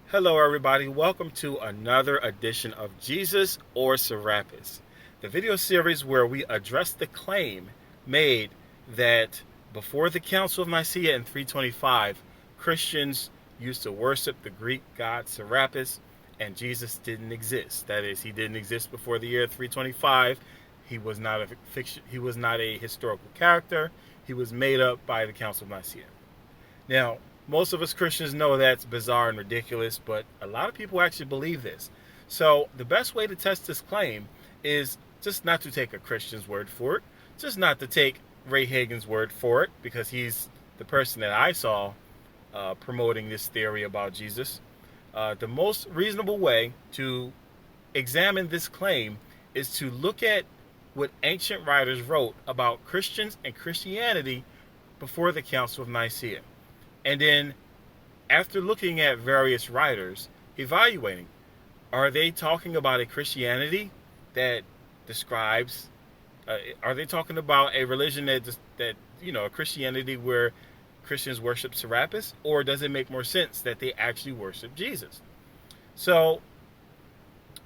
Hello, everybody. Welcome to another edition of Jesus or Serapis, the video series where we address the claim made that before the Council of Nicaea in 325, Christians used to worship the Greek god Serapis, and Jesus didn't exist. That is, he didn't exist before the year 325. He was not a fiction. He was not a historical character. He was made up by the Council of Nicaea. Now, most of us Christians know that's bizarre and ridiculous, but a lot of people actually believe this. So the best way to test this claim is just not to take a Christian's word for it, just not to take Ray Hagen's word for it, because he's the person that I saw promoting this theory about Jesus. The most reasonable way to examine this claim is to look at what ancient writers wrote about Christians and Christianity before the Council of Nicaea. And then, after looking at various writers, evaluating, are they talking about a Christianity that describes, are they talking about a religion that a Christianity where Christians worship Serapis, or does it make more sense that they actually worship Jesus? So,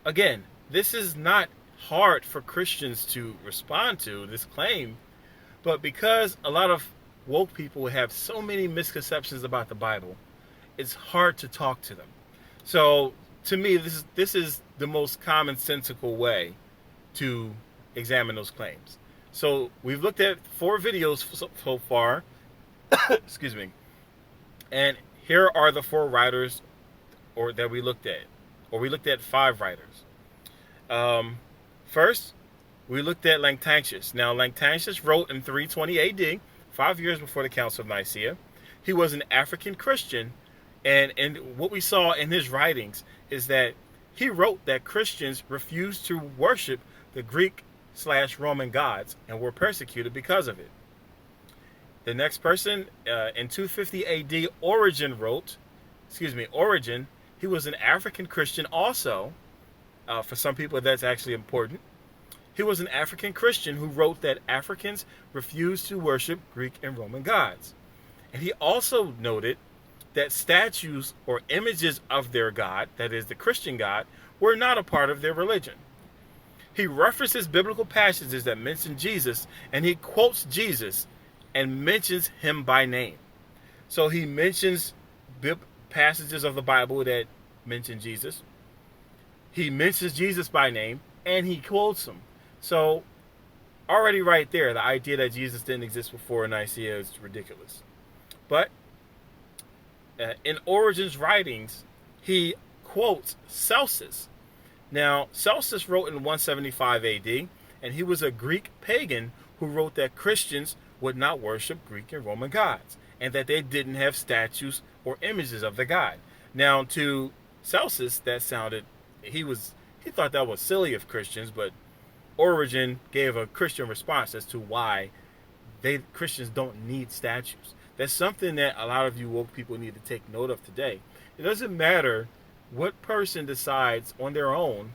again, this is not hard for Christians to respond to, this claim, but because a lot of woke people have so many misconceptions about the Bible, it's hard to talk to them. So to me, this is the most commonsensical way to examine those claims. So we've looked at 4 videos so far. Excuse me. And here are the 4 writers that we looked at. Or we looked at 5 writers. First, we looked at Lactantius. Now, Lactantius wrote in 320 AD, 5 years before the Council of Nicaea. He was an African Christian, and what we saw in his writings is that he wrote that Christians refused to worship the Greek/Roman gods and were persecuted because of it. The next person, in 250 AD, Origen, he was an African Christian also. For some people, that's actually important. He was an African Christian who wrote that Africans refused to worship Greek and Roman gods. And he also noted that statues or images of their God, that is the Christian God, were not a part of their religion. He references biblical passages that mention Jesus, and he quotes Jesus and mentions him by name. So he mentions passages of the Bible that mention Jesus. He mentions Jesus by name, and he quotes him. So, already right there, the idea that Jesus didn't exist before Nicaea is ridiculous. But, in Origen's writings, he quotes Celsus. Now, Celsus wrote in 175 AD, and he was a Greek pagan who wrote that Christians would not worship Greek and Roman gods, and that they didn't have statues or images of the god. Now, to Celsus, that sounded, he thought that was silly of Christians, but Origen gave a Christian response as to why Christians don't need statues. That's something that a lot of you woke people need to take note of today. It doesn't matter what person decides on their own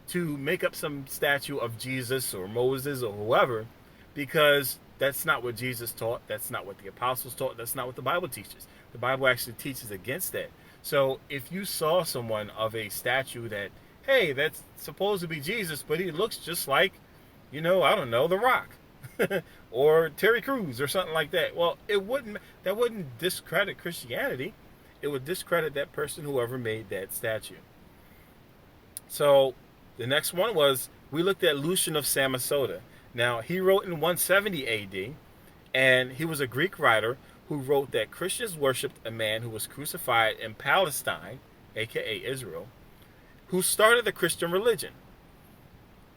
to make up some statue of Jesus or Moses or whoever, because that's not what Jesus taught. That's not what the apostles taught. That's not what the Bible teaches. The Bible actually teaches against that. So if you saw someone of a statue that, hey, that's supposed to be Jesus, but he looks just like, I don't know, The Rock or Terry Crews or something like that. Well, that wouldn't discredit Christianity. It would discredit that person, whoever made that statue. So the next one was, we looked at Lucian of Samosata. Now, he wrote in 170 AD, and he was a Greek writer who wrote that Christians worshipped a man who was crucified in Palestine, aka Israel, who started the Christian religion.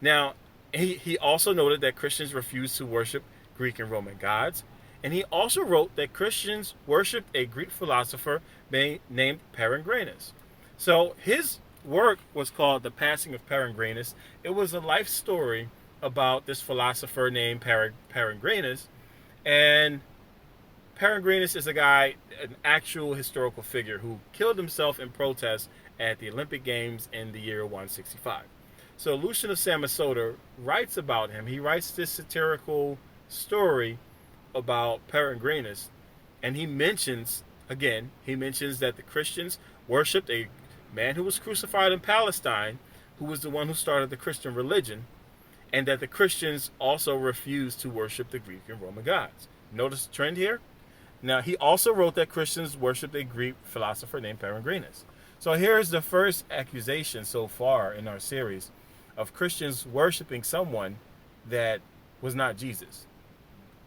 Now, he also noted that Christians refused to worship Greek and Roman gods, and he also wrote that Christians worshipped a Greek philosopher named Peregrinus. So his work was called The Passing of Peregrinus. It was a life story about this philosopher named Peregrinus, and Peregrinus is an actual historical figure who killed himself in protest at the Olympic Games in the year 165. So Lucian of Samosata writes about him. He writes this satirical story about Peregrinus, and he mentions that the Christians worshipped a man who was crucified in Palestine, who was the one who started the Christian religion, and that the Christians also refused to worship the Greek and Roman gods. Notice the trend here? Now, he also wrote that Christians worshipped a Greek philosopher named Peregrinus. So here's the first accusation so far in our series of Christians worshiping someone that was not Jesus.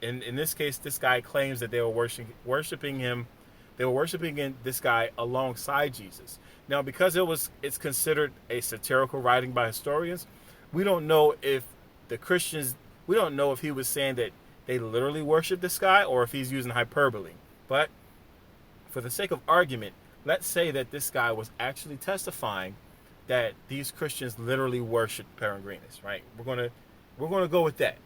In this case, this guy claims that they were worshiping him. They were worshiping this guy alongside Jesus. Now, because it's considered a satirical writing by historians, we don't know if the Christians, we don't know if he was saying that they literally worship this guy or if he's using hyperbole. But for the sake of argument, let's say that this guy was actually testifying that these Christians literally worship Peregrinus, right? We're gonna go with that.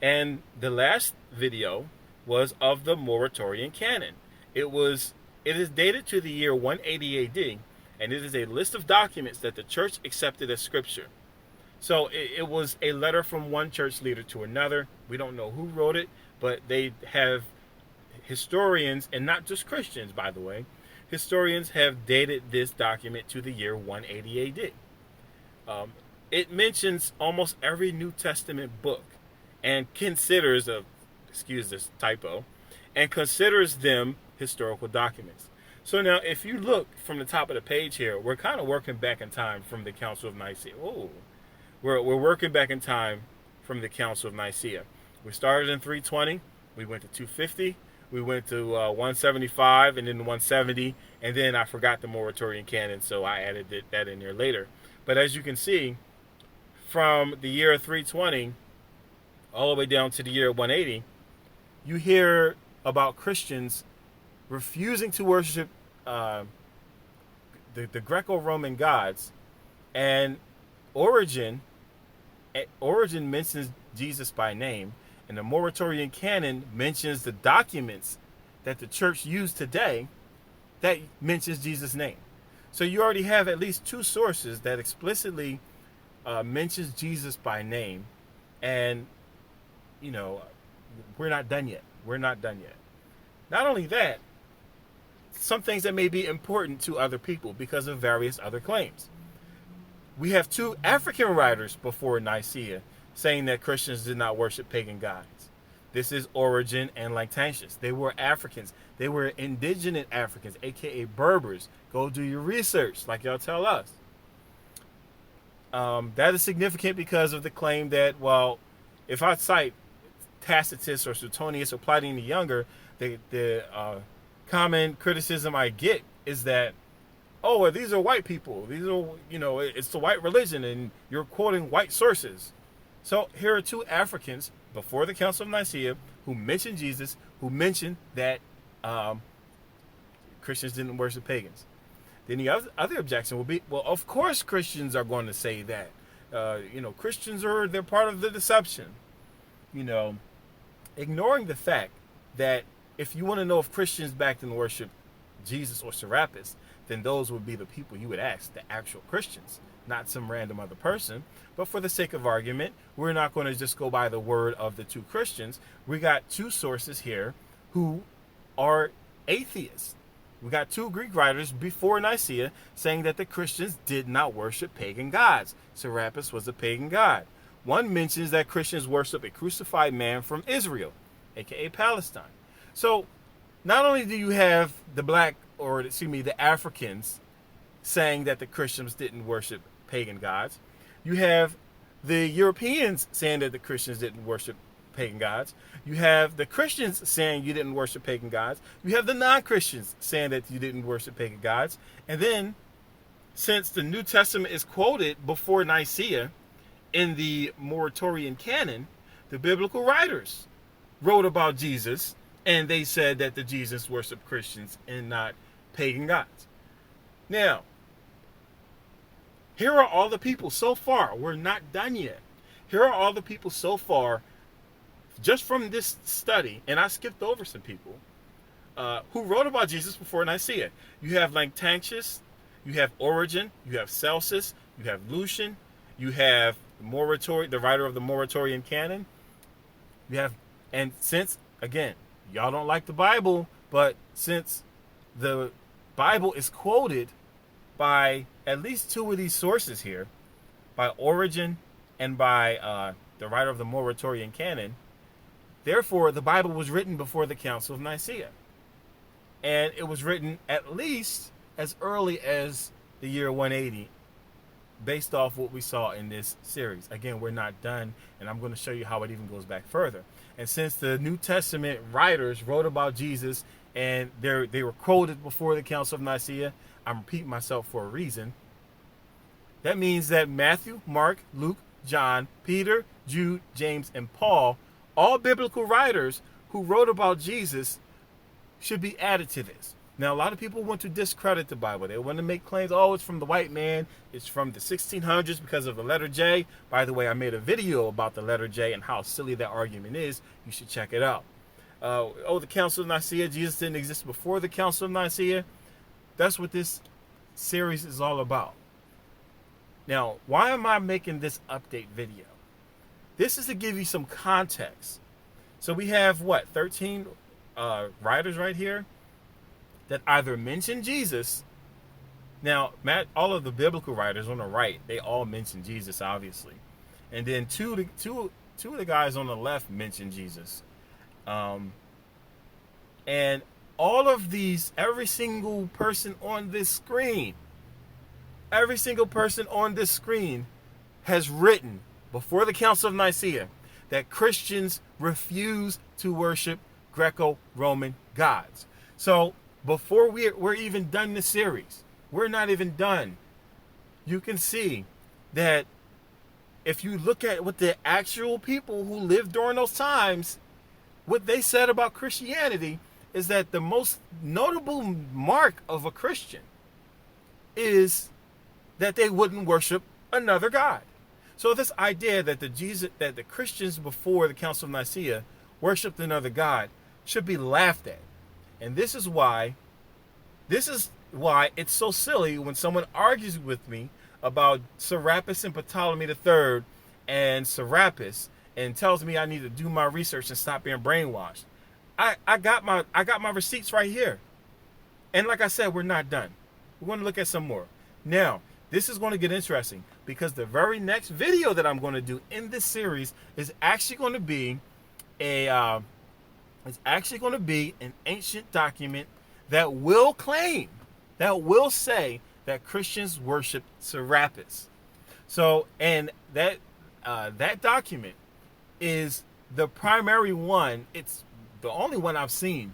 And the last video was of the Moratorian canon. It is dated to the year 180 AD, and it is a list of documents that the church accepted as scripture. So it was a letter from one church leader to another. We don't know who wrote it, but they have historians, and not just Christians, by the way, historians have dated this document to the year 180 AD. It mentions almost every New Testament book and considers, excuse this typo, and considers them historical documents. So now, if you look from the top of the page here, we're kind of working back in time from the Council of Nicaea. Oh, we're working back in time from the Council of Nicaea. We started in 320, we went to 250, we went to 175, and then 170, and then I forgot the Moratorian canon, so I added that in there later. But as you can see, from the year 320 all the way down to the year 180, you hear about Christians refusing to worship the Greco-Roman gods, and Origen mentions Jesus by name, and the Moratorian canon mentions the documents that the church used today that mentions Jesus' name. So you already have at least two sources that explicitly mentions Jesus by name, and we're not done yet. We're not done yet. Not only that, some things that may be important to other people because of various other claims. We have two African writers before Nicaea saying that Christians did not worship pagan gods. This is Origen and Lactantius. They were Africans. They were indigenous Africans, aka Berbers. Go do your research, like y'all tell us. That is significant because of the claim that, well, if I cite Tacitus or Suetonius or Pliny the Younger, the common criticism I get is that, oh, well, these are white people. These are, it's the white religion, and you're quoting white sources. So here are two Africans before the Council of Nicaea who mentioned Jesus, who mentioned that Christians didn't worship pagans. Then the other objection will be, well, of course Christians are going to say that. Christians they're part of the deception. Ignoring the fact that if you want to know if Christians back then worship Jesus or Serapis, then those would be the people you would ask, the actual Christians, not some random other person. But for the sake of argument, we're not going to just go by the word of the two Christians. We got two sources here who are atheists. We got two Greek writers before Nicaea saying that the Christians did not worship pagan gods. Serapis was a pagan god. One mentions that Christians worship a crucified man from Israel, aka Palestine. So not only do you have the Africans saying that the Christians didn't worship pagan gods, you have the Europeans saying that the Christians didn't worship pagan gods. You have the Christians saying you didn't worship pagan gods. You have the non-Christians saying that you didn't worship pagan gods. And then, since the New Testament is quoted before Nicaea in the Moratorian canon, the biblical writers wrote about Jesus, and they said that the Jesus worshiped Christians and not pagan gods. Now, here are all the people so far. We're not done yet. Here are all the people so far, just from this study, and I skipped over some people, who wrote about Jesus before Nicaea. You have Lactantius, you have Origen, you have Celsus, you have Lucian, you have the writer of the Moratorian canon. And since, again, y'all don't like the Bible, but since the Bible is quoted by at least two of these sources here, by Origen and by the writer of the Muratorian Canon. Therefore, the Bible was written before the Council of Nicaea. And it was written at least as early as the year 180, based off what we saw in this series. Again, we're not done, and I'm going to show you how it even goes back further. And since the New Testament writers wrote about Jesus and they were quoted before the Council of Nicaea, I'm repeating myself for a reason. That means that Matthew, Mark, Luke, John, Peter, Jude, James, and Paul, all biblical writers who wrote about Jesus, should be added to this. Now, a lot of people want to discredit the Bible. They want to make claims, oh, it's from the white man, it's from the 1600s because of the letter J. By the way, I made a video about the letter J and how silly that argument is. You should check it out. The Council of Nicaea, Jesus didn't exist before the Council of Nicaea. That's what this series is all about. Now, why am I making this update video? This is to give you some context. So we have, 13 writers right here that either mention Jesus. Now, all of the biblical writers on the right, they all mention Jesus, obviously. And then two of the guys on the left mention Jesus. And all of these, every single person on this screen has written before the Council of Nicaea that Christians refuse to worship Greco-Roman gods. So before we're even done this series, we're not even done. You can see that if you look at what the actual people who lived during those times, what they said about Christianity is that the most notable mark of a Christian is that they wouldn't worship another god. So this idea that the Christians before the Council of Nicaea worshipped another god should be laughed at. And this is why it's so silly when someone argues with me about Serapis and Ptolemy III and Serapis and tells me I need to do my research and stop being brainwashed. I got my receipts right here. And like I said, we're not done. We're going to look at some more. Now, this is going to get interesting because the very next video that I'm going to do in this series is actually going to be an ancient document that will say that Christians worship Serapis. So, and that document is the primary one. It's the only one I've seen.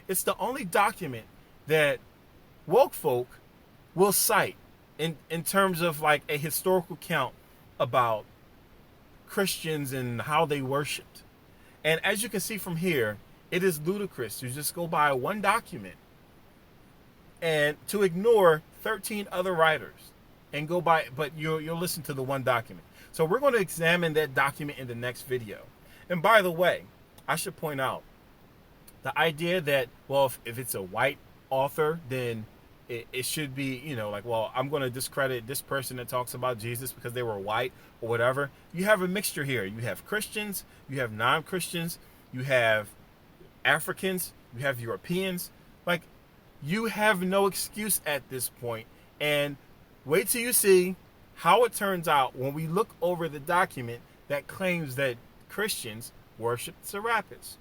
It's the only document that woke folk will cite in terms of like a historical count about Christians and how they worshipped. And as you can see from here, it is ludicrous to just go by one document and to ignore 13 other writers and go by, but you'll listen to the one document. So we're going to examine that document in the next video. And by the way, I should point out the idea that, well, if it's a white author, then it should be, I'm going to discredit this person that talks about Jesus because they were white or whatever. You have a mixture here. You have Christians, you have non-Christians, you have Africans, you have Europeans. Like, you have no excuse at this point. And wait till you see how it turns out when we look over the document that claims that Christians worship Serapis.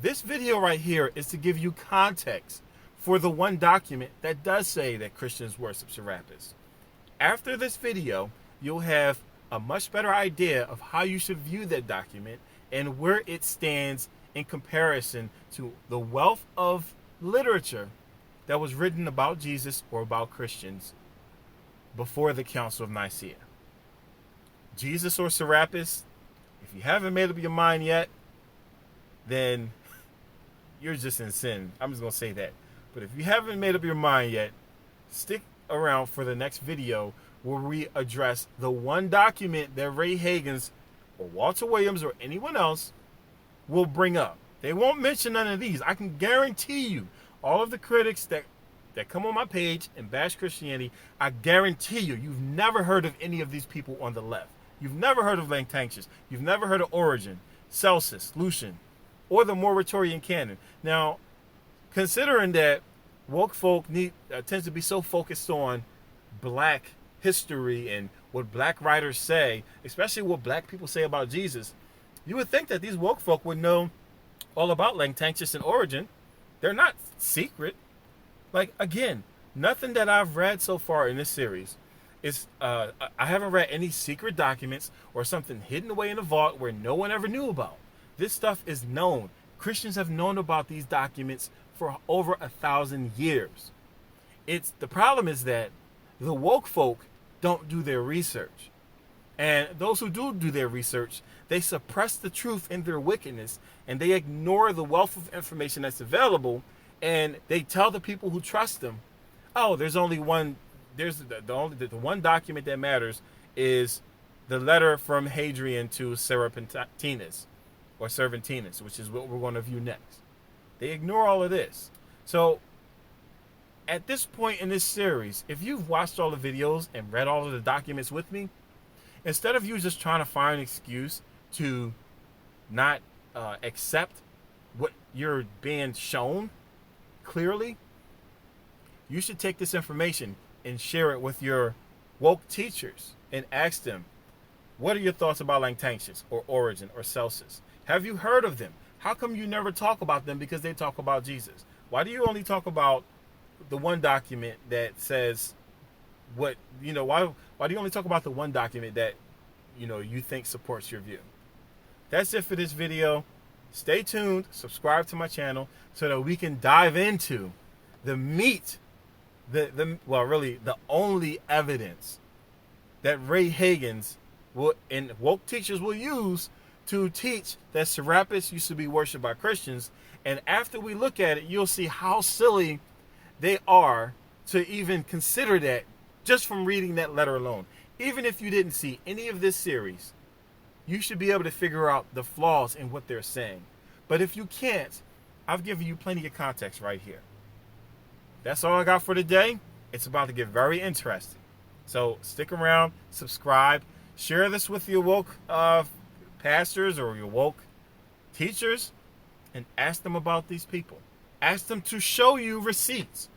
This video right here is to give you context for the one document that does say that Christians worship Serapis. After this video, you'll have a much better idea of how you should view that document and where it stands in comparison to the wealth of literature that was written about Jesus or about Christians before the Council of Nicaea. Jesus or Serapis, if you haven't made up your mind yet, then you're just in sin. I'm just going to say that. But if you haven't made up your mind yet, stick around for the next video where we address the one document that Ray Hagins or Walter Williams or anyone else will bring up. They won't mention none of these. I can guarantee you, all of the critics that come on my page and bash Christianity, I guarantee you've never heard of any of these people on the left. You've never heard of Lactantius. You've never heard of Origen, Celsus, Lucian, or the Muratorian Canon. Now, considering that woke folk tends to be so focused on black history and what black writers say, especially what black people say about Jesus. You would think that these woke folk would know all about Lactantius and Origin. They're not secret. Like, again, nothing that I've read so far in this series is I haven't read any secret documents or something hidden away in a vault where no one ever knew about. This stuff is known. Christians have known about these documents for over 1,000 years. The problem is that the woke folk don't do their research. And those who do their research, they suppress the truth in their wickedness, and they ignore the wealth of information that's available, and they tell the people who trust them, oh, there's only one, there's the one document that matters is the letter from Hadrian to Serapis, or Serventinus, which is what we're going to view next. They ignore all of this. So at this point in this series, if you've watched all the videos and read all of the documents with me, instead of you just trying to find an excuse to not accept what you're being shown clearly, you should take this information and share it with your woke teachers and ask them, what are your thoughts about Lactantius or Origin or Celsus? Have you heard of them? How come you never talk about them because they talk about Jesus? Why do you only talk about the one document that says what, why do you only talk about the one document that, you think supports your view? That's it for this video. Stay tuned, subscribe to my channel so that we can dive into the meat, the only evidence that Ray Hagins and woke teachers will use to teach that Serapis used to be worshipped by Christians. And after we look at it, you'll see how silly they are to even consider that just from reading that letter alone. Even if you didn't see any of this series, you should be able to figure out the flaws in what they're saying. But if you can't, I've given you plenty of context right here. That's all I got for today. It's about to get very interesting. So stick around, subscribe, share this with your woke pastors or your woke teachers, and ask them about these people. Ask them to show you receipts.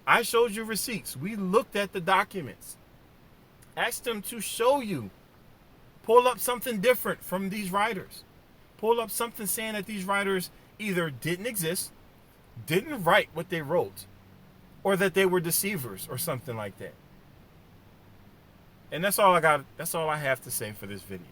I showed you receipts. We looked at the documents. Ask them to show you. Pull up something different from these writers. Pull up something saying that these writers either didn't exist, didn't write what they wrote, or that they were deceivers or something like that. And that's all I got. That's all I have to say for this video.